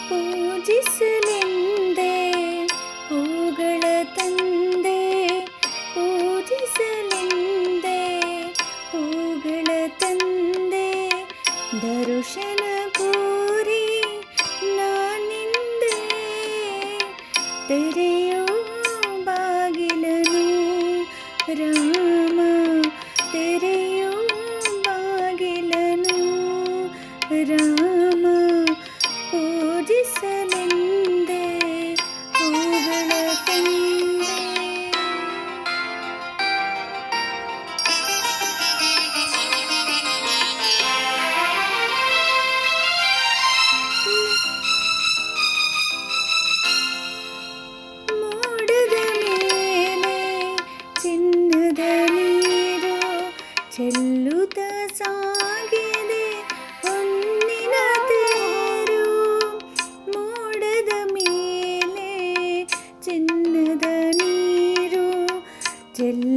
ಪೂಜಿಸಲೆಂದೇ ಹೂಗಳ ತಂದೆ, ಪೂಜಿಸಲೆಂದೇ ಹೂಗಳ ತಂದೆ, ದರುಶನ ಕೋರಿ ನಾನಿಂದೆ, ತೆರೆಯೋ ಬಾಗಿಲನು ರಾಮ, ತೆರೆಯೋ ಬಾಗಿಲನು ರಾಮ, ಪೂಜಿಸಲೆಂದೇ ಹೂಗಳ ತಂದೆ. ಮೋಡದ ಮೇಲೆ ಚಿನ್ನದ ನೀರು ಚೆಲ್ಲುತ್ತ ಸಾಗಿದೆ ಹೊನ್ನಿನ ತೇರು, ಮೋಡದ ಮೇಲೆ ಚಿನ್ನದ ನೀರು ಚೆಲ್ಲ